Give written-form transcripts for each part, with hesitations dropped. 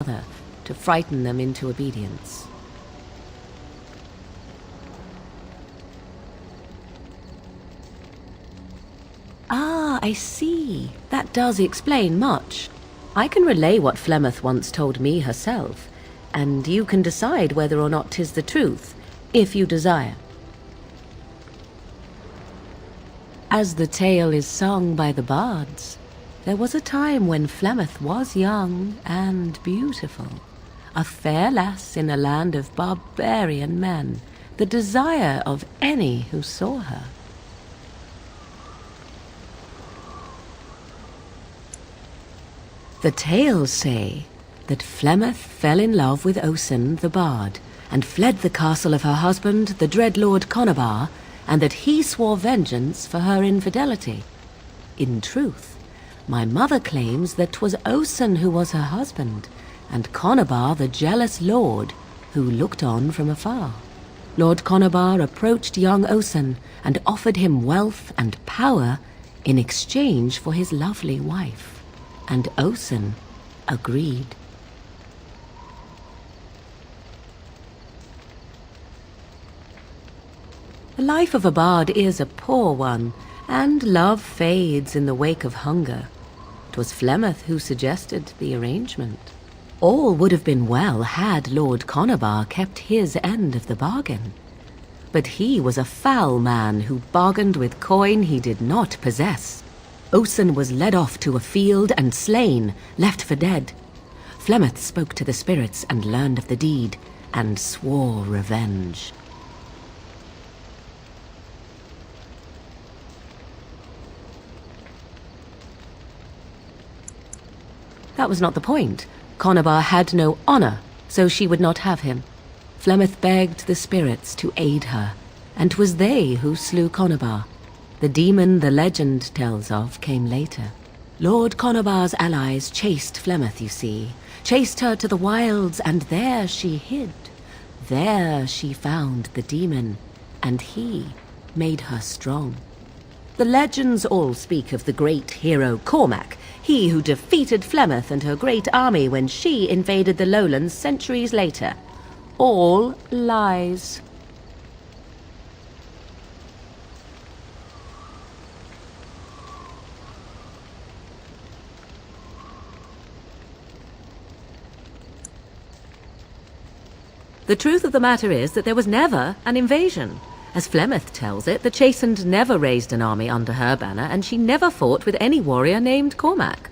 mother to frighten them into obedience. Ah, I see. That does explain much. I can relay what Flemeth once told me herself, and you can decide whether or not 'tis the truth, if you desire. As the tale is sung by the bards, there was a time when Flemeth was young and beautiful, a fair lass in a land of barbarian men, the desire of any who saw her. The tales say that Flemeth fell in love with Osen the bard, and fled the castle of her husband, the dread Lord Conobar, and that he swore vengeance for her infidelity. In truth, my mother claims that 'twas Osen who was her husband, and Conobar the jealous lord who looked on from afar. Lord Conobar approached young Osen and offered him wealth and power in exchange for his lovely wife, and Osen agreed. The life of a bard is a poor one, and love fades in the wake of hunger. 'Twas Flemeth who suggested the arrangement. All would have been well had Lord Conobar kept his end of the bargain. But he was a foul man who bargained with coin he did not possess. Osen was led off to a field and slain, left for dead. Flemeth spoke to the spirits and learned of the deed, and swore revenge. That was not the point. Conobar had no honor, so she would not have him. Flemeth begged the spirits to aid her, and 'twas they who slew Conobar. The demon the legend tells of came later. Lord Conobar's allies chased Flemeth, you see, chased her to the wilds, and there she hid. There she found the demon, and he made her strong. The legends all speak of the great hero Cormac, he who defeated Flemeth and her great army when she invaded the lowlands centuries later. All lies. The truth of the matter is that there was never an invasion. As Flemeth tells it, the Chastened never raised an army under her banner, and she never fought with any warrior named Cormac.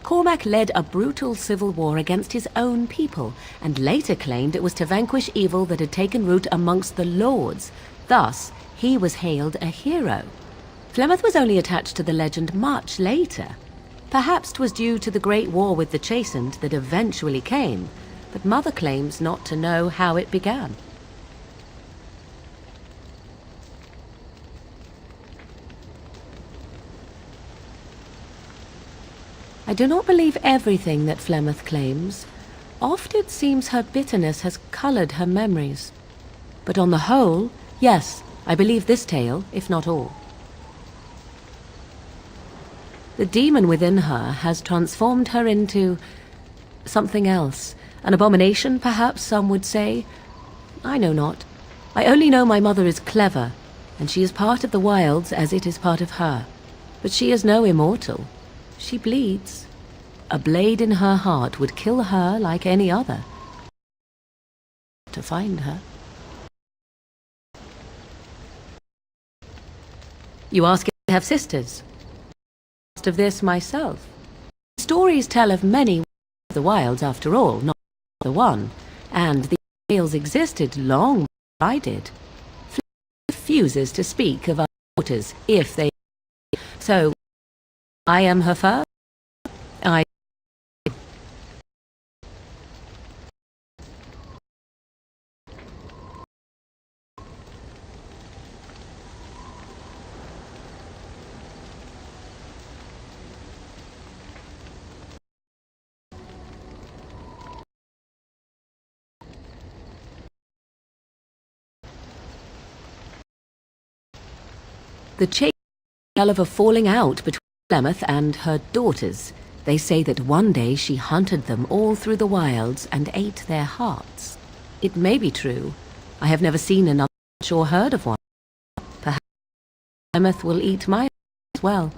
Cormac led a brutal civil war against his own people, and later claimed it was to vanquish evil that had taken root amongst the lords. Thus, he was hailed a hero. Flemeth was only attached to the legend much later. Perhaps 'twas due to the great war with the Chastened that eventually came, but Mother claims not to know how it began. I do not believe everything that Flemeth claims. Oft it seems her bitterness has colored her memories. But on the whole, yes, I believe this tale, if not all. The demon within her has transformed her into something else. An abomination, perhaps some would say. I know not. I only know my mother is clever, and she is part of the wilds as it is part of her. But she is no immortal. She bleeds. A blade in her heart would kill her like any other. To find her. You ask if I have sisters. Most of this myself. Stories tell of many of the wilds after all, not the one, and the tales existed long before I did. Flemeth refuses to speak of our daughters if they. So, I am her first. The chase tell of a falling out between Flemeth and her daughters. They say that one day she hunted them all through the wilds and ate their hearts. It may be true. I have never seen another or heard of one. Perhaps Flemeth will eat my as well.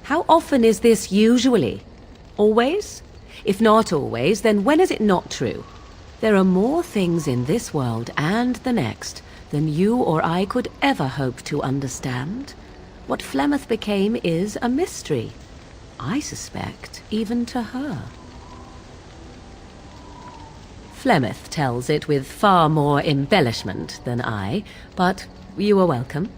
How often is this usually? Always? If not always, then when is it not true? There are more things in this world and the next than you or I could ever hope to understand. What Flemeth became is a mystery. I suspect even to her. Flemeth tells it with far more embellishment than I, but you are welcome.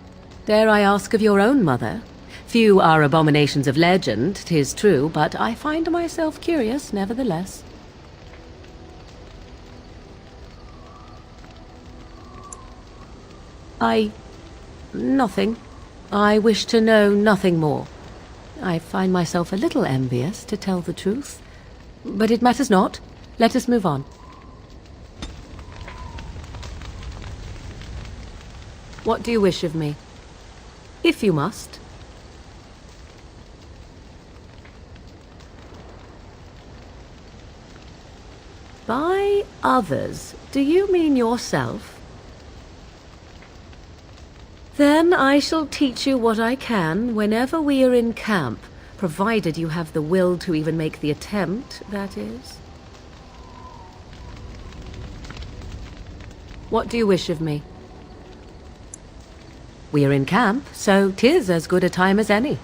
Dare I ask of your own mother? Few are abominations of legend, 'tis true, but I find myself curious nevertheless. Nothing. I wish to know nothing more. I find myself a little envious, to tell the truth. But it matters not. Let us move on. What do you wish of me? If you must. By others, do you mean yourself? Then I shall teach you what I can whenever we are in camp, provided you have the will to even make the attempt, that is. What do you wish of me? We are in camp, so 'tis as good a time as any.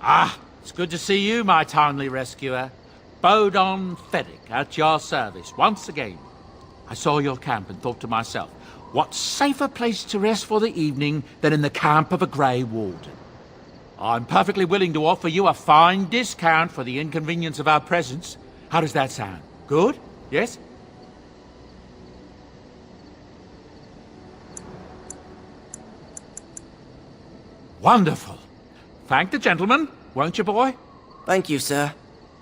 Ah, it's good to see you, my timely rescuer. Bodon Feddick, at your service, once again. I saw your camp and thought to myself, what safer place to rest for the evening than in the camp of a Grey Warden? I'm perfectly willing to offer you a fine discount for the inconvenience of our presence. How does that sound? Good? Yes? Wonderful. Thank the gentleman, won't you, boy? Thank you, sir.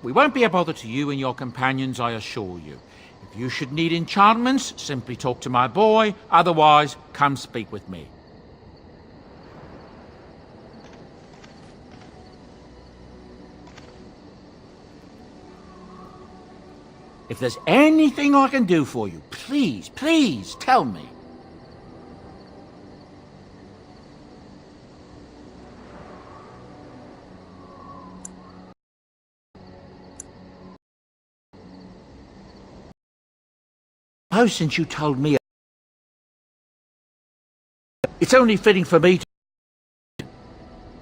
We won't be a bother to you and your companions, I assure you. If you should need enchantments, simply talk to my boy. Otherwise, come speak with me. If there's anything I can do for you, please, please tell me. Oh, since you told me, it's only fitting for me to...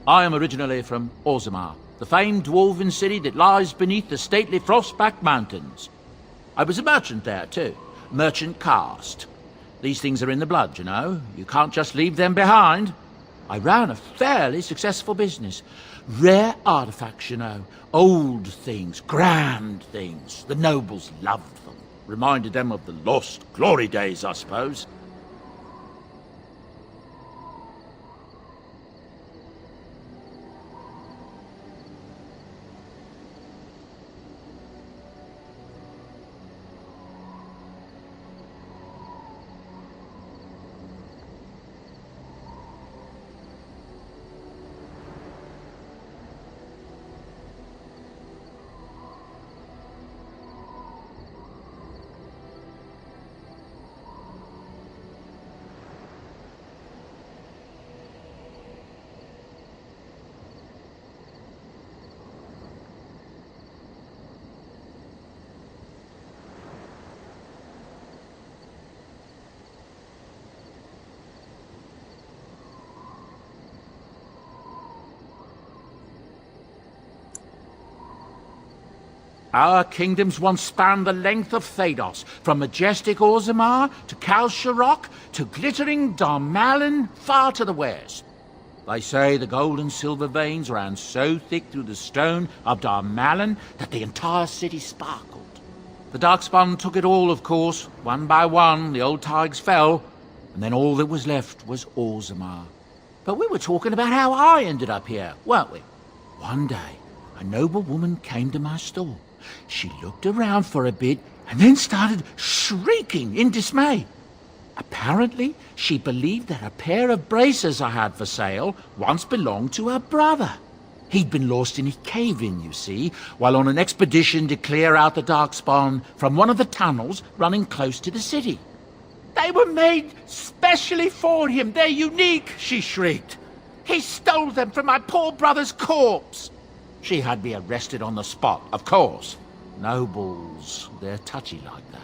I am originally from Orzammar, the famed dwarven city that lies beneath the stately Frostback Mountains. I was a merchant there, too. Merchant caste. These things are in the blood, you know. You can't just leave them behind. I ran a fairly successful business. Rare artifacts, you know. Old things, grand things. The nobles loved them. Reminded them of the lost glory days, I suppose. Our kingdoms once spanned the length of Thados, from majestic Orzammar to Kal Sharok to glittering Darmalin far to the west. They say the gold and silver veins ran so thick through the stone of Darmalin that the entire city sparkled. The Darkspawn took it all, of course. One by one, the old Tigers fell, and then all that was left was Orzammar. But we were talking about how I ended up here, weren't we? One day, a noble woman came to my store. She looked around for a bit and then started shrieking in dismay. Apparently, she believed that a pair of braces I had for sale once belonged to her brother. He'd been lost in a cave-in, you see, while on an expedition to clear out the Darkspawn from one of the tunnels running close to the city. They were made specially for him. They're unique, she shrieked. He stole them from my poor brother's corpse. She had me arrested on the spot, of course. Nobles, they're touchy like that.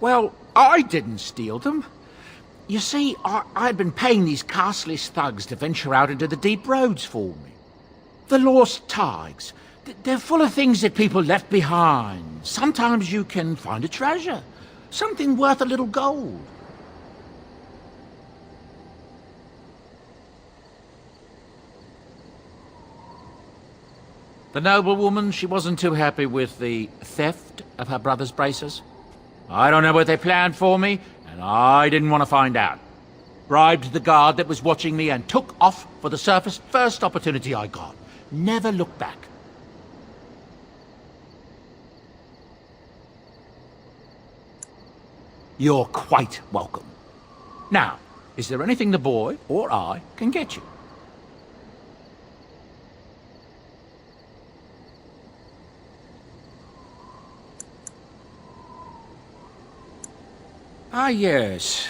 Well, I didn't steal them. You see, I'd been paying these castless thugs to venture out into the deep roads for me. The lost Tigers. They're full of things that people left behind. Sometimes you can find a treasure. Something worth a little gold. The noblewoman, she wasn't too happy with the theft of her brother's braces. I don't know what they planned for me, and I didn't want to find out. Bribed the guard that was watching me and took off for the surface first opportunity I got. Never looked back. You're quite welcome. Now, is there anything the boy or I can get you? Ah, yes.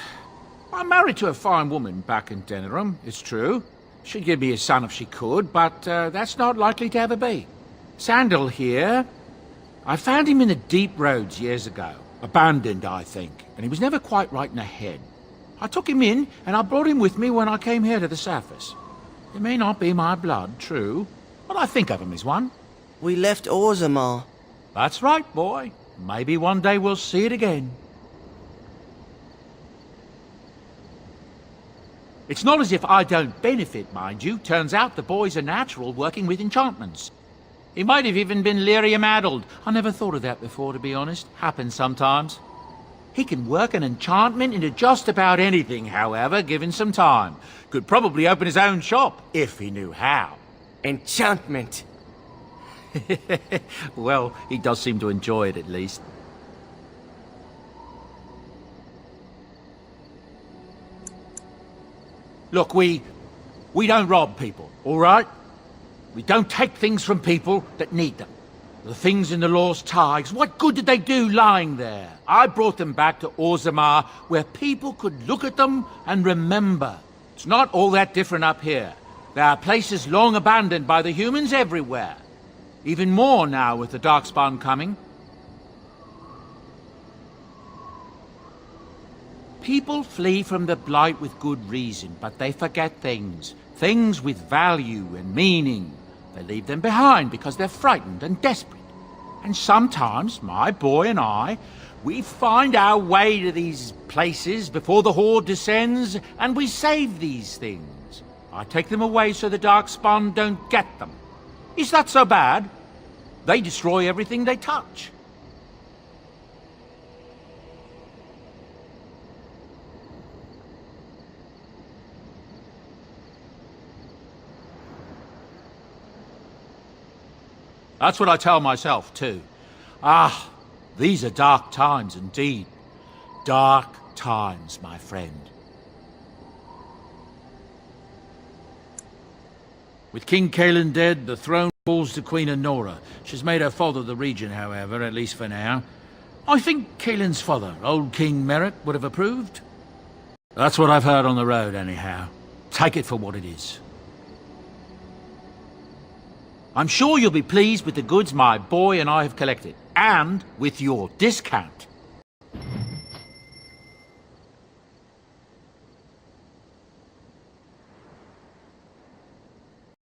I'm married to a fine woman back in Denerim, it's true. She'd give me a son if she could, but that's not likely to ever be. Sandal here. I found him in the deep roads years ago. Abandoned, I think, and he was never quite right in the head. I took him in, and I brought him with me when I came here to the surface. It may not be my blood, true, but I think of him as one. We left Orzammar. That's right, boy. Maybe one day we'll see it again. It's not as if I don't benefit, mind you. Turns out the boy's a natural working with enchantments. He might have even been lyrium-addled. I never thought of that before, to be honest. Happens sometimes. He can work an enchantment into just about anything, however, given some time. Could probably open his own shop, if he knew how. Enchantment. Well, he does seem to enjoy it, at least. Look, we don't rob people, all right? We don't take things from people that need them. The things in the Lost Tigers, what good did they do lying there? I brought them back to Orzammar, where people could look at them and remember. It's not all that different up here. There are places long abandoned by the humans everywhere. Even more now with the Darkspawn coming. People flee from the Blight with good reason, but they forget things. Things with value and meaning. They leave them behind because they're frightened and desperate. And sometimes, my boy and I, we find our way to these places before the Horde descends, and we save these things. I take them away so the Darkspawn don't get them. Is that so bad? They destroy everything they touch. That's what I tell myself, too. Ah, these are dark times indeed. Dark times, my friend. With King Cailan dead, the throne falls to Queen Anora. She's made her father the regent, however, at least for now. I think Cailan's father, old King Merrick, would have approved. That's what I've heard on the road, anyhow. Take it for what it is. I'm sure you'll be pleased with the goods my boy and I have collected, and with your discount.